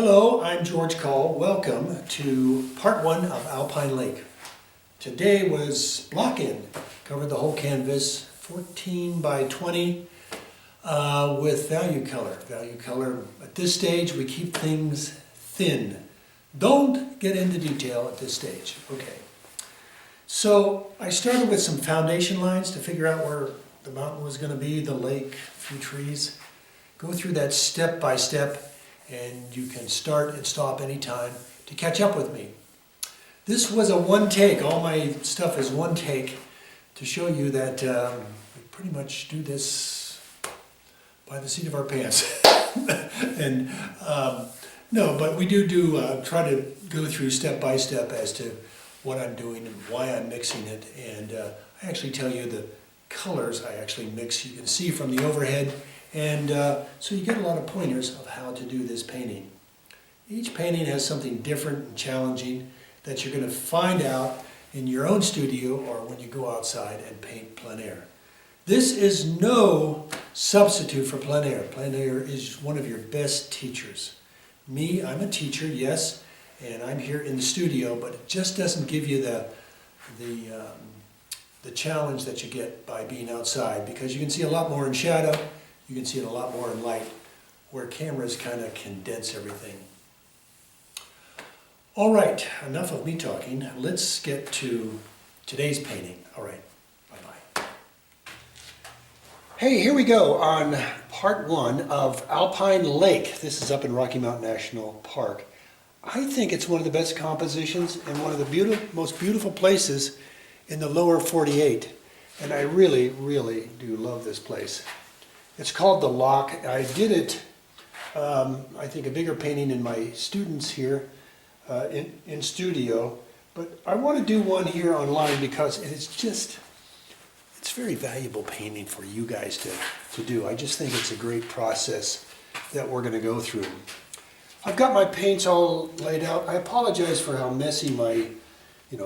Hello, I'm George Coll. Welcome to part one of Alpine Lake. Today was block in. Covered the whole canvas, 14 by 20 with value color. Value color, at this stage we keep things thin. Don't get into detail at this stage. Okay. So I started with some foundation lines to figure out where the mountain was going to be, the lake, a few trees. Go through that step by step. And you can start and stop anytime to catch up with me. This was a one take. All my stuff is one take to show you that we pretty much do this by the seat of our pants. And no, but we do try to go through step by step as to what I'm doing and why I'm mixing it. And I actually tell you the colors I actually mix. You can see from the overhead. And so you get a lot of pointers of how to do this painting. Each painting has something different and challenging that you're going to find out in your own studio or when you go outside and paint plein air. This is no substitute for plein air. Plein air is one of your best teachers. Me, I'm a teacher, yes, and I'm here in the studio, but it just doesn't give you the challenge that you get by being outside, because you can see a lot more in shadow. You can see it a lot more in light, where cameras kind of condense everything. All right, enough of me talking. Let's get to today's painting. All right, bye-bye. Hey, here we go on part one of Alpine Lake. This is up in Rocky Mountain National Park. I think it's one of the best compositions and one of the most beautiful places in the lower 48. And I really, really do love this place. It's called The Lock. I did it, I think, a bigger painting in my students here in studio, but I want to do one here online because it's very valuable painting for you guys to do. I just think it's a great process that we're going to go through. I've got my paints all laid out. I apologize for how messy my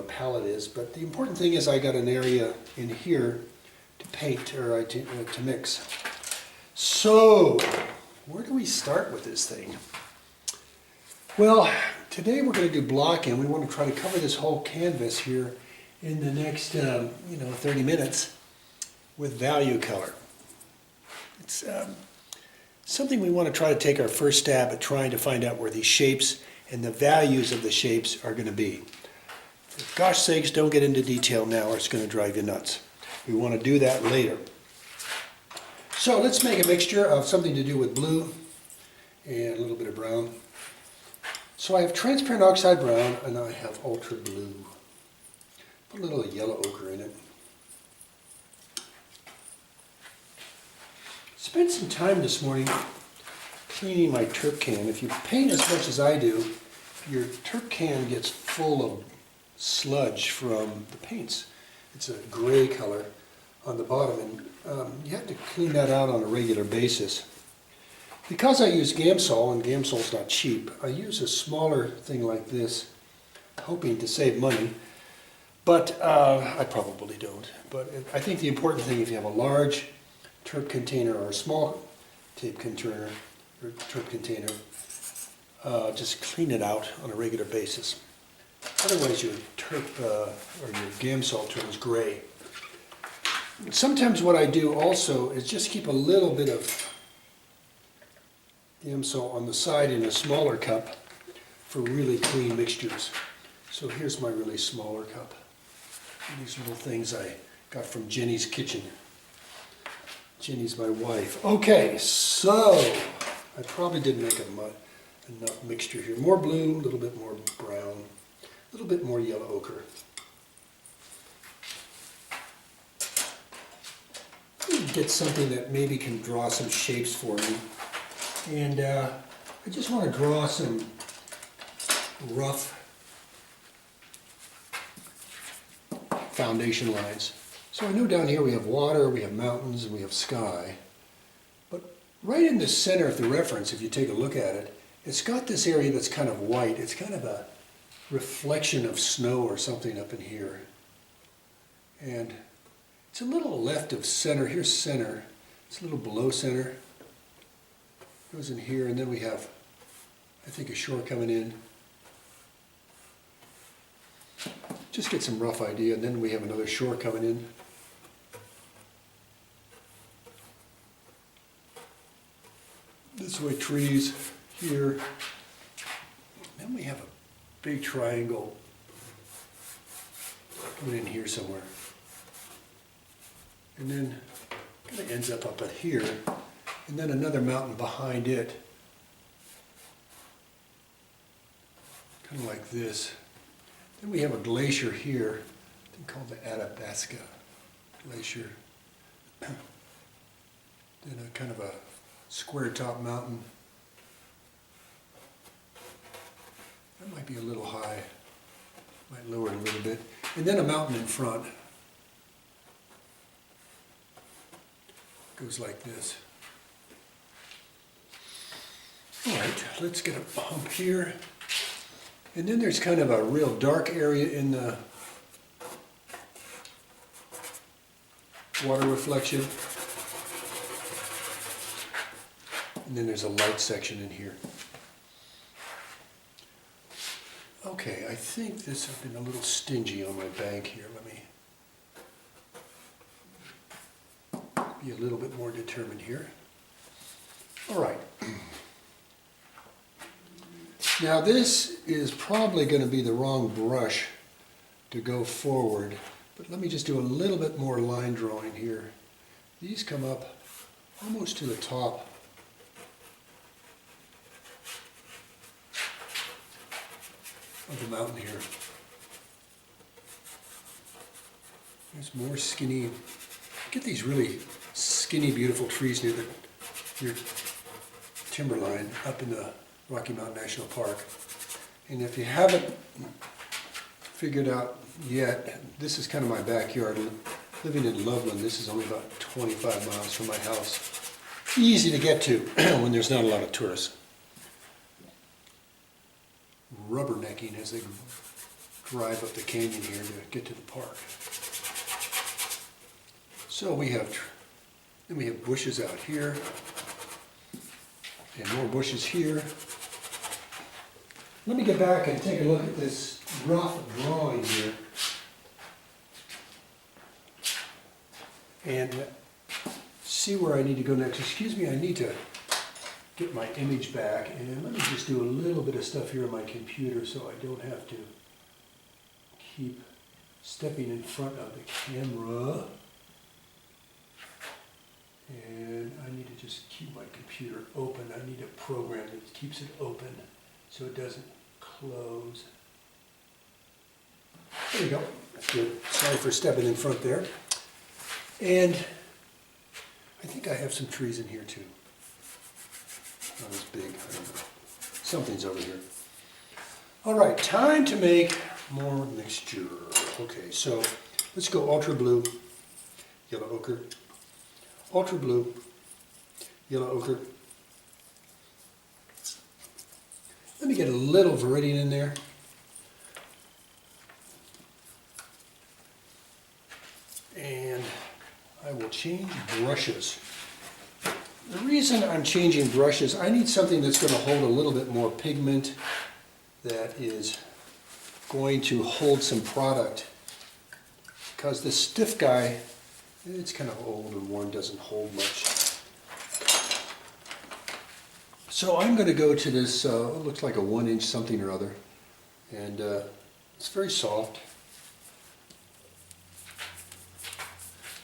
palette is, but the important thing is I got an area in here to paint or to mix. So, where do we start with this thing? Well, today we're going to do blocking. We want to try to cover this whole canvas here in the next, 30 minutes with value color. It's something we want to try to take our first stab at trying to find out where these shapes and the values of the shapes are going to be. For gosh sakes, don't get into detail now or it's going to drive you nuts. We want to do that later. So let's make a mixture of something to do with blue and a little bit of brown. So I have transparent oxide brown and I have ultra blue. Put a little yellow ochre in it. Spent some time this morning cleaning my turp can. If you paint as much as I do, your turp can gets full of sludge from the paints. It's a gray color on the bottom, and you have to clean that out on a regular basis. Because I use Gamsol, and Gamsol's not cheap, I use a smaller thing like this, hoping to save money, but I probably don't. But I think the important thing, if you have a large turp container or a small tape container, or turp container, just clean it out on a regular basis. Otherwise your turp or your Gamsol turns gray. Sometimes what I do also is just keep a little bit of Gamsol on the side in a smaller cup for really clean mixtures. So here's my really smaller cup. These little things I got from Jenny's kitchen. Jenny's my wife. Okay, so I probably didn't make enough mixture here. More blue, a little bit more brown, a little bit more yellow ochre. Get something that maybe can draw some shapes for me. And I just want to draw some rough foundation lines. So I know down here we have water, we have mountains, and we have sky. But right in the center of the reference, if you take a look at it, it's got this area that's kind of white. It's kind of a reflection of snow or something up in here. And it's a little left of center. Here's center. It's a little below center. Goes in here, and then we have I think a shore coming in. Just get some rough idea, and then we have another shore coming in. This way trees here. Then we have a big triangle coming in here somewhere. And then kind of ends up at here, and then another mountain behind it. Kind of like this. Then we have a glacier here, I think called the Athabasca Glacier. Then a kind of a square top mountain. That might be a little high. Might lower it a little bit. And then a mountain in front. Goes like this. All right, let's get a hump here. And then there's kind of a real dark area in the water reflection. And then there's a light section in here. Okay, I think this has been a little stingy on my bank here. Let me be a little bit more determined here. All right. Now this is probably going to be the wrong brush to go forward, but let me just do a little bit more line drawing here. These come up almost to the top of the mountain here. There's more skinny, get these really skinny, beautiful trees near your timberline up in the Rocky Mountain National Park. And if you haven't figured out yet, this is kind of my backyard. Living in Loveland, this is only about 25 miles from my house. Easy to get to when there's not a lot of tourists. Rubbernecking as they drive up the canyon here to get to the park. So we have bushes out here, and more bushes here. Let me get back and take a look at this rough drawing here. And see where I need to go next. Excuse me, I need to get my image back, and let me just do a little bit of stuff here on my computer so I don't have to keep stepping in front of the camera. And I need to just keep my computer open. I need a program that keeps it open so it doesn't close. There you go. That's good. Sorry for stepping in front there. And I think I have some trees in here too. Not as big. I don't know. Something's over here. All right, time to make more mixture. Okay, so let's go ultra blue, yellow ochre, ultra blue, yellow ochre. Let me get a little viridian in there. And I will change brushes. The reason I'm changing brushes, I need something that's going to hold a little bit more pigment, that is going to hold some product. Because this stiff guy, it's kind of old and worn, doesn't hold much. So I'm going to go to this, it looks like a 1-inch something or other. And it's very soft.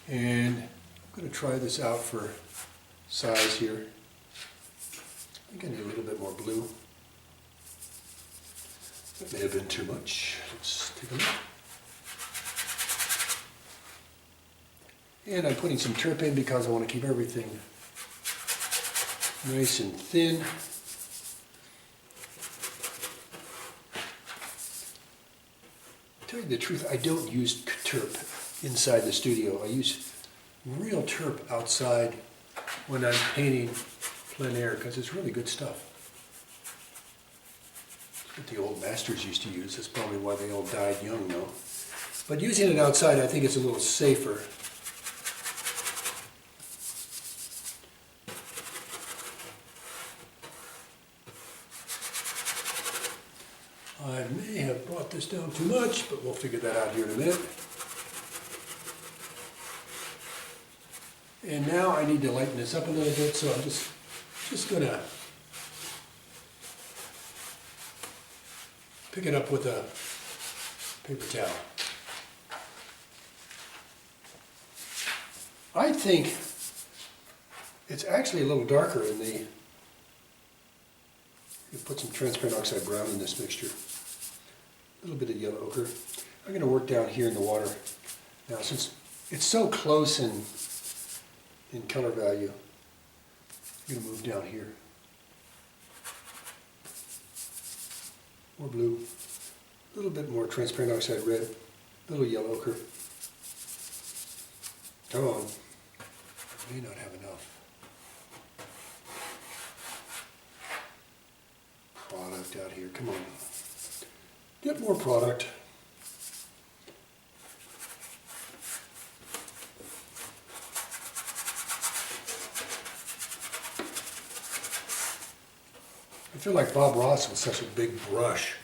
And I'm going to try this out for size here. I think I need a little bit more blue. That may have been too much. Let's take a look. And I'm putting some turp in because I want to keep everything nice and thin. To tell you the truth, I don't use turp inside the studio. I use real turp outside when I'm painting plein air because it's really good stuff. It's what the old masters used to use. That's probably why they all died young, though. But using it outside, I think it's a little safer. I may have brought this down too much, but we'll figure that out here in a minute. And now I need to lighten this up a little bit, so I'm just gonna pick it up with a paper towel. I think it's actually a little darker in the, you put some transparent oxide brown in this mixture. A little bit of yellow ochre. I'm going to work down here in the water. Now since it's so close in color value, I'm going to move down here. More blue, a little bit more transparent oxide red, a little yellow ochre. Come on, I may not have enough. Product out here, come on. Get more product. I feel like Bob Ross was such a big brush.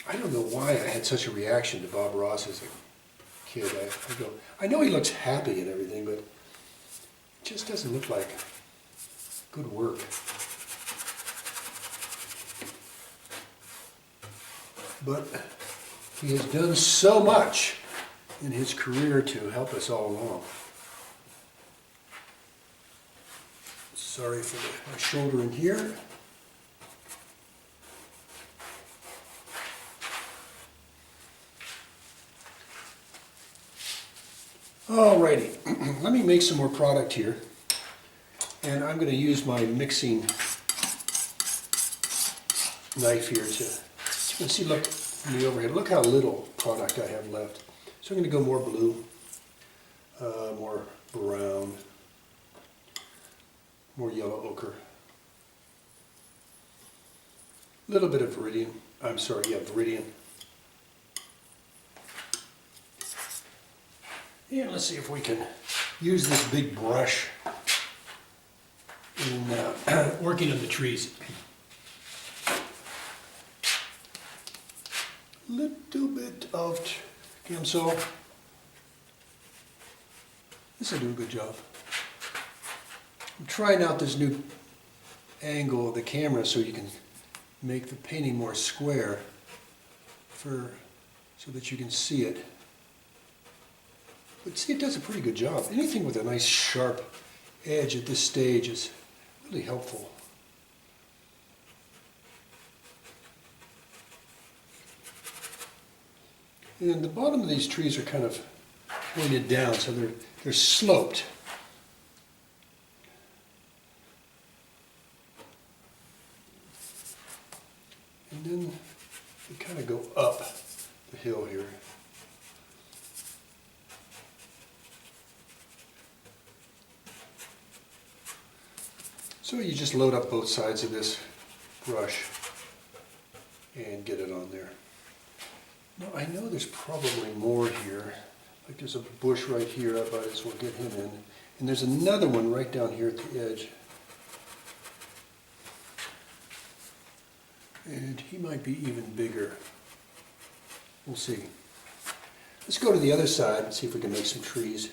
I don't know why I had such a reaction to Bob Ross as a kid. I know he looks happy and everything, but it just doesn't look like good work. But he has done so much in his career to help us all along. Sorry for my shoulder in here. Alrighty, let me make some more product here. And I'm going to use my mixing knife here to, you can see, look from the overhead, look how little product I have left. So I'm going to go more blue, more brown, more yellow ochre, a little bit of viridian, viridian. And let's see if we can use this big brush in working on the trees. Little bit of Gamsol. This will do a good job. I'm trying out this new angle of the camera so you can make the painting more square so that you can see it. But see, it does a pretty good job. Anything with a nice sharp edge at this stage is really helpful. And the bottom of these trees are kind of pointed down, so they're sloped. And then they kind of go up the hill here. So you just load up both sides of this brush and get it on there. Now I know there's probably more here. Like there's a bush right here, I might as well get him in. And there's another one right down here at the edge. And he might be even bigger. We'll see. Let's go to the other side and see if we can make some trees.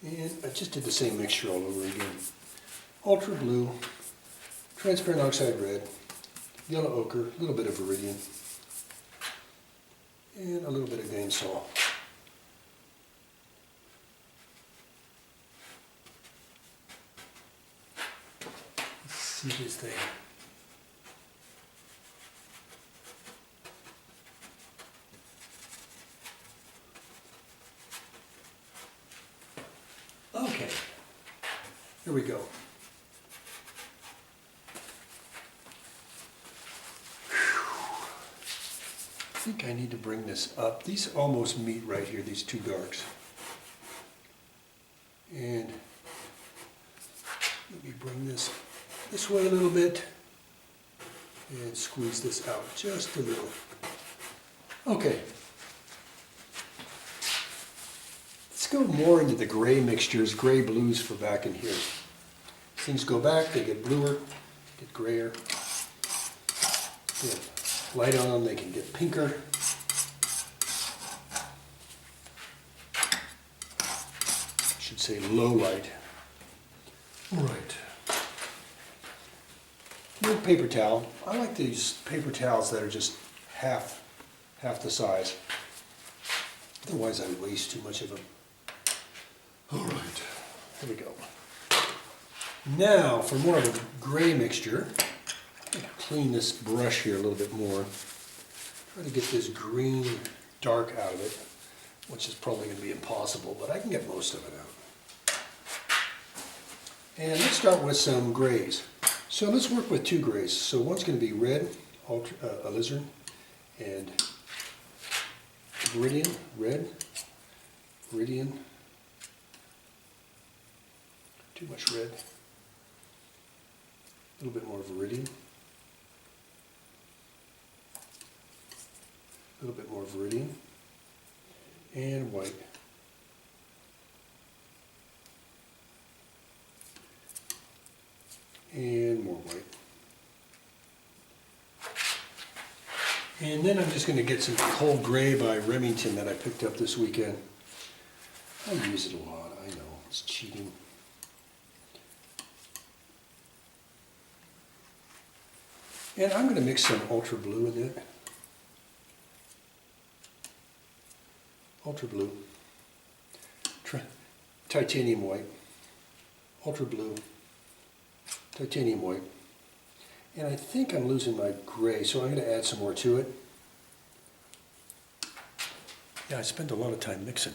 And I just did the same mixture all over again. Ultra blue, transparent oxide red, yellow ochre, a little bit of viridian, and a little bit of Gamsol. Let's see this thing. Okay, here we go. I think I need to bring this up. These almost meet right here, these two darks. And let me bring this way a little bit and squeeze this out just a little. Okay. It's go more into the gray mixtures, gray blues for back in here. As things go back, they get bluer, get grayer. Get light on them, they can get pinker. I should say low light. All right. New paper towel. I like these paper towels that are just half the size. Otherwise I would waste too much of them. All right, here we go. Now for more of a gray mixture, I'm going to clean this brush here a little bit more. Try to get this green dark out of it, which is probably going to be impossible, but I can get most of it out. And let's start with some grays. So let's work with two grays. So one's going to be red, alizarin, and Viridian, red, Viridian, too much red, a little bit more Viridian, a little bit more Viridian, and white. And more white. And then I'm just going to get some cold gray by Remington that I picked up this weekend. I use it a lot, I know, it's cheating. And I'm going to mix some ultra blue in it. Ultra blue, titanium white, ultra blue, titanium white. And I think I'm losing my gray, so I'm going to add some more to it. Yeah, I spend a lot of time mixing.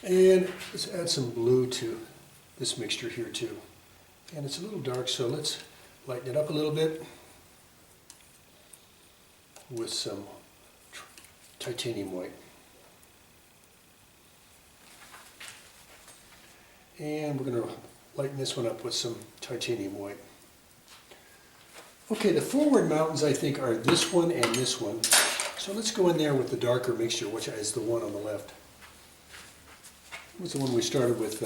And let's add some blue to this mixture here too. And it's a little dark, so let's lighten it up a little bit with some titanium white. And we're going to lighten this one up with some titanium white. Okay, the forward mountains I think are this one and this one. So let's go in there with the darker mixture, which is the one on the left. What's the one we started with?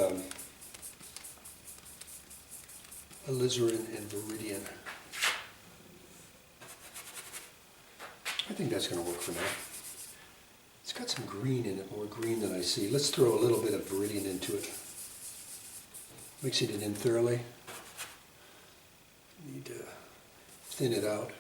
Alizarin and Viridian. I think that's going to work for now. It's got some green in it, more green than I see. Let's throw a little bit of Viridian into it. Mixing it in thoroughly. Need to thin it out.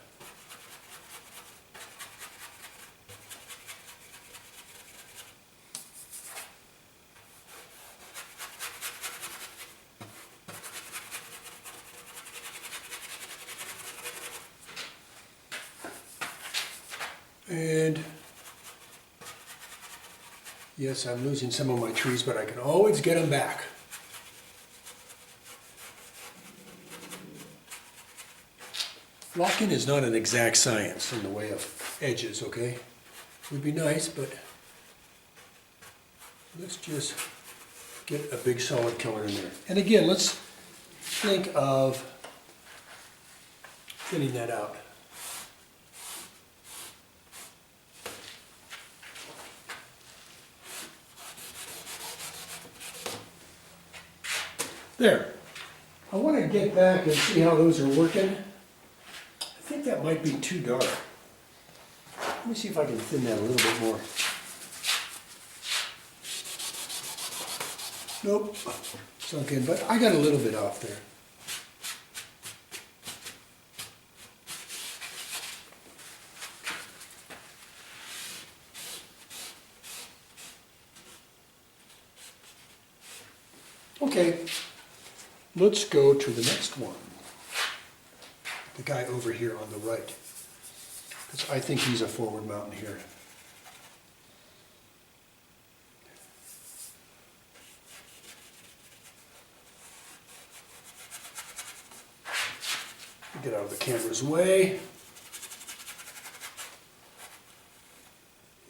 And yes, I'm losing some of my trees, but I can always get them back. Lock-in is not an exact science in the way of edges, okay? It would be nice, but let's just get a big solid color in there. And again, let's think of thinning that out. There. I want to get back and see how those are working. I think that might be too dark. Let me see if I can thin that a little bit more. Nope, sunk in, but I got a little bit off there. Okay, let's go to the next one. The guy over here on the right. Because I think he's a forward mountain here. Get out of the camera's way.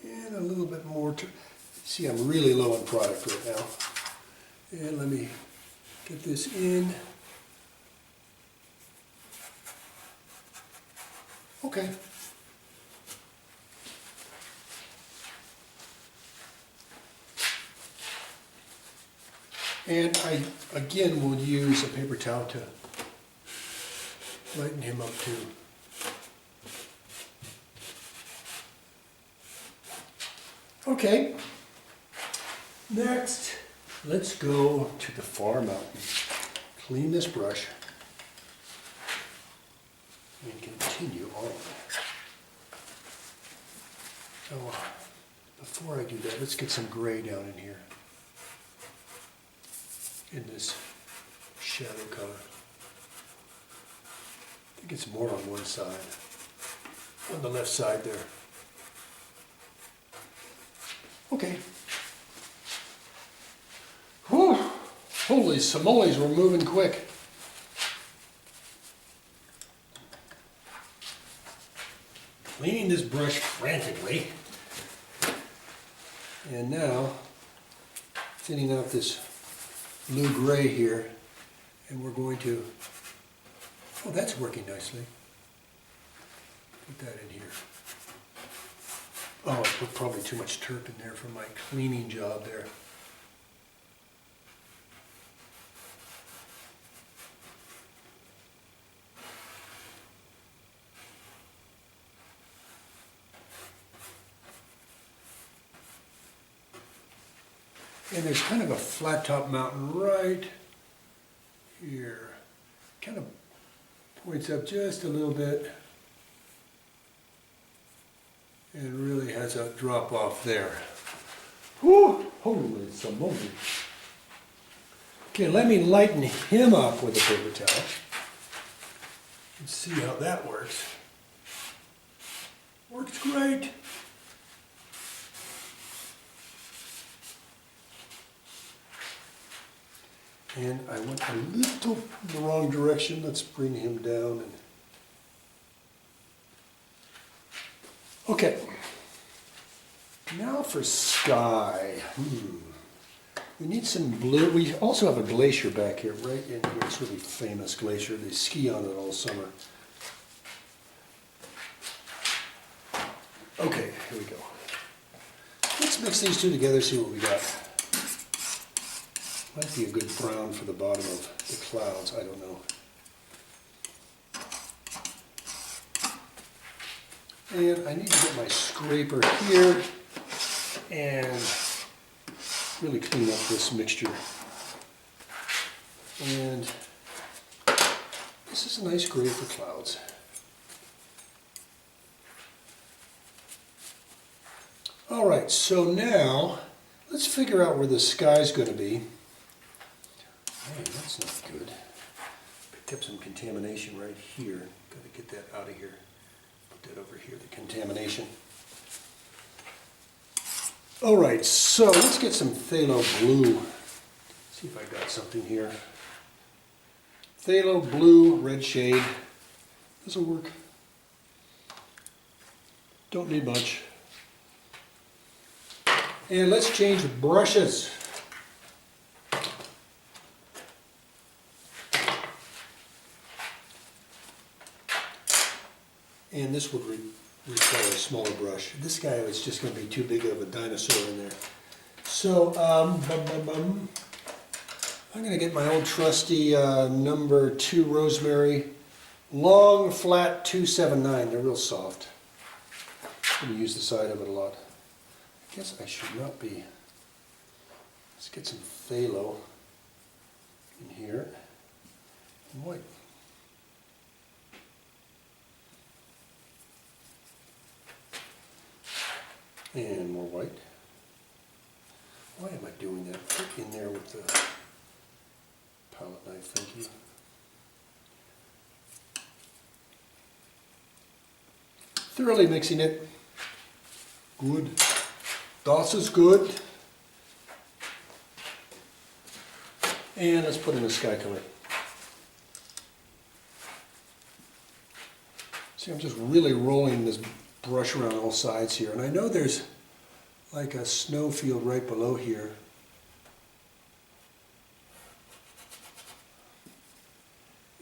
And a little bit more to, see, I'm really low on product right now. And let me get this in. Okay. And I, again, will use a paper towel to lighten him up too. Okay. Next, let's go to the far mountain. Clean this brush and continue on. So, before I do that, let's get some gray down in here, in this shadow color. I think it's more on one side, on the left side there. Okay. Whew. Holy smolies, we're moving quick. Cleaning this brush frantically. And now, thinning out this blue gray here, and we're going to, oh, that's working nicely. Put that in here. Oh, I put probably too much turp in there for my cleaning job there. And there's kind of a flat top mountain right here. Kind of points up just a little bit and really has a drop off there. Whew, holy smoly. Okay, let me lighten him up with a paper towel and see how that works. Works great. And I went a little in the wrong direction. Let's bring him down. Okay. Now for sky. We need some blue. We also have a glacier back here, right in here. It's a really famous glacier. They ski on it all summer. Okay, here we go. Let's mix these two together, see what we got. Might be a good brown for the bottom of the clouds, I don't know. And I need to get my scraper here and really clean up this mixture. And this is a nice gray for clouds. All right, so now let's figure out where the sky's going to be. Man, that's not good. Picked up some contamination right here. Got to get that out of here. Put that over here, the contamination. All right, so let's get some phthalo blue. See if I got something here. Phthalo blue, red shade. This'll work. Don't need much. And let's change the brushes. And this would require a smaller brush. This guy is just going to be too big of a dinosaur in there. So, I'm going to get my old trusty number 2 rosemary, long, flat 279. They're real soft. I'm going to use the side of it a lot. I guess I should not be. Let's get some phthalo in here. And white. And more white. Why am I doing that? Put in there with the palette knife, thank you. Thoroughly mixing it. Good. Das is good. And let's put in a sky color. See, I'm just really rolling this brush around all sides here. And I know there's like a snow field right below here.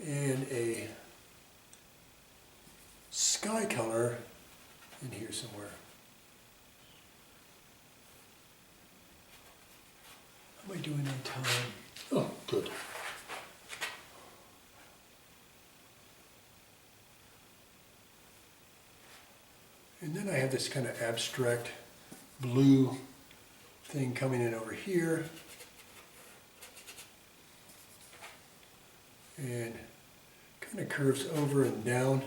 And a sky color in here somewhere. How am I doing on time? Oh, good. And then I have this kind of abstract blue thing coming in over here. And kind of curves over and down.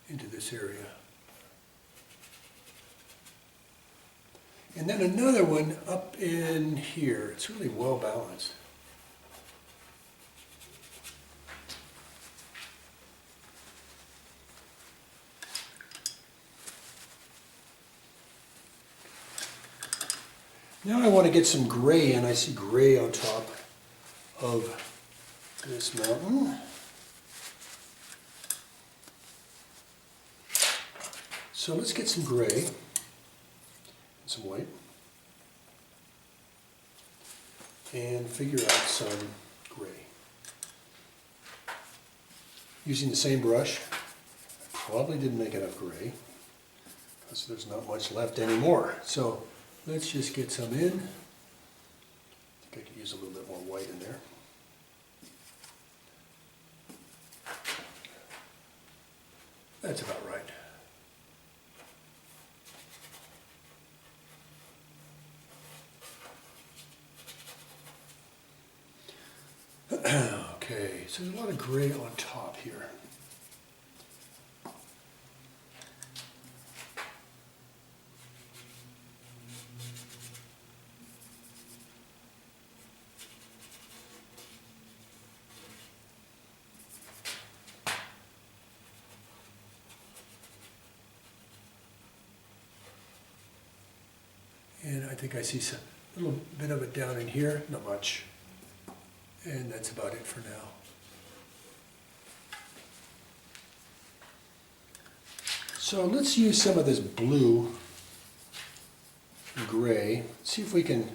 Into this area. And then another one up in here. It's really well balanced. Now I want to get some gray in. I see gray on top of this mountain. So let's get some gray and some white and figure out some gray. Using the same brush, I probably didn't make enough gray because there's not much left anymore. So let's just get some in. I think I could use a little bit more white in there. That's about right. Okay, so there's a lot of gray on top here. And I think I see a little bit of it down in here, not much. And that's about it for now. So let's use some of this blue and gray. See if we can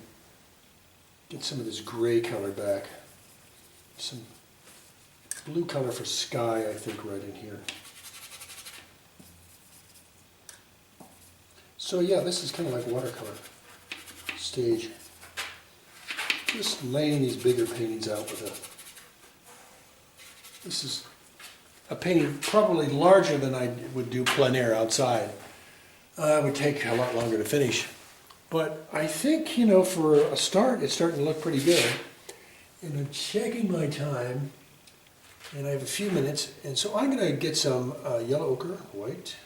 get some of this gray color back. Some blue color for sky, I think, right in here. So yeah, this is kind of like watercolor stage. Just laying these bigger paintings out with this is a painting probably larger than I would do plein air outside. It would take a lot longer to finish. But I think, you know, for a start, it's starting to look pretty good. And I'm checking my time, and I have a few minutes. And so I'm going to get some yellow ochre, white,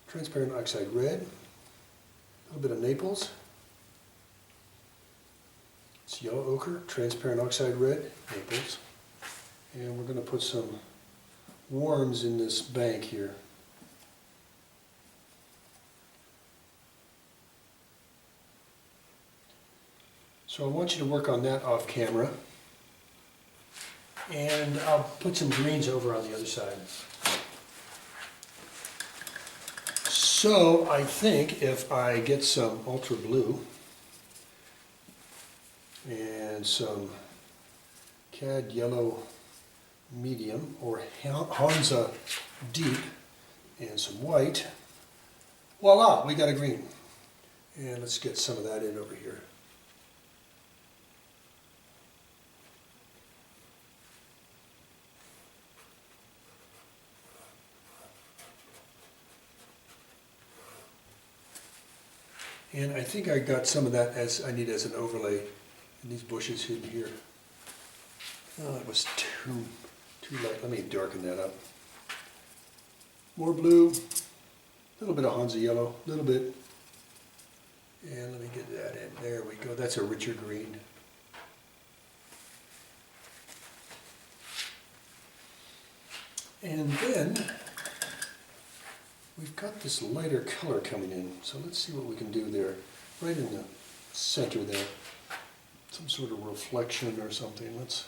transparent oxide red, a little bit of Naples. It's yellow ochre, transparent oxide red, Naples. And we're going to put some worms in this bank here. So I want you to work on that off camera. And I'll put some greens over on the other side. So I think if I get some ultra blue and some cad yellow medium or Hansa deep and some white, voila, we got a green. And let's get some of that in over here. And I think I got some of that as I need as an overlay in these bushes hidden here. Oh, it was too light. Let me darken that up. More blue, a little bit of Hansa yellow, a little bit. And let me get that in. There we go. That's a richer green. And then we've got this lighter color coming in, so let's see what we can do there. Right in the center there. Some sort of reflection or something. Let's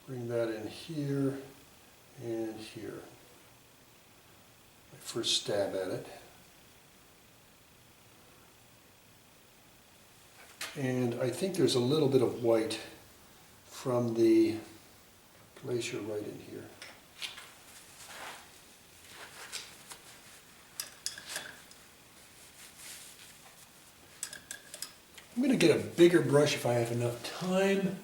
bring that in here and here. first stab at it. And I think there's a little bit of white from the glacier right in here. I'm going to get a bigger brush if I have enough time,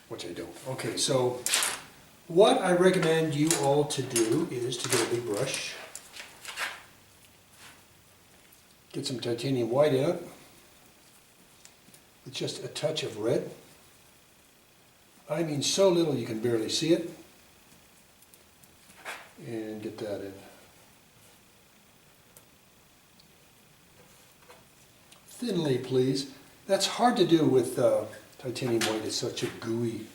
which I don't. Okay, so what I recommend you all to do is to get a big brush, get some titanium white in it, with just a touch of red. I mean so little you can barely see it, and get that in. Thinly, please. That's hard to do with titanium white. It's such a gooey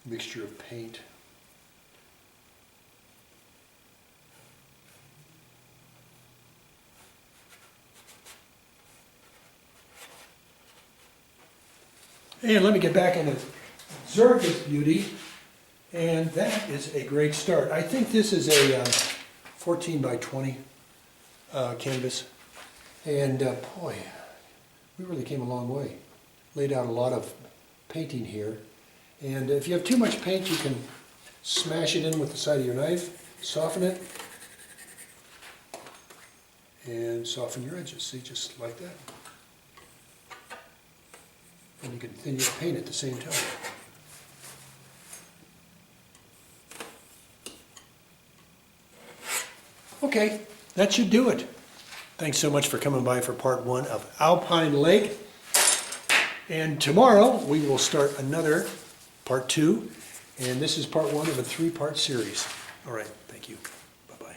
mixture of paint. And let me get back and observe this beauty, and that is a great start. I think this is a 14 by 20 canvas, and boy, we really came a long way. Laid out a lot of painting here, and if you have too much paint, you can smash it in with the side of your knife, soften it, and soften your edges. See, just like that. And you can thin your paint at the same time. Okay, that should do it. Thanks so much for coming by for part 1 of Alpine Lake. And tomorrow we will start another part 2. And this is part 1 of a 3-part series. All right, thank you. Bye-bye.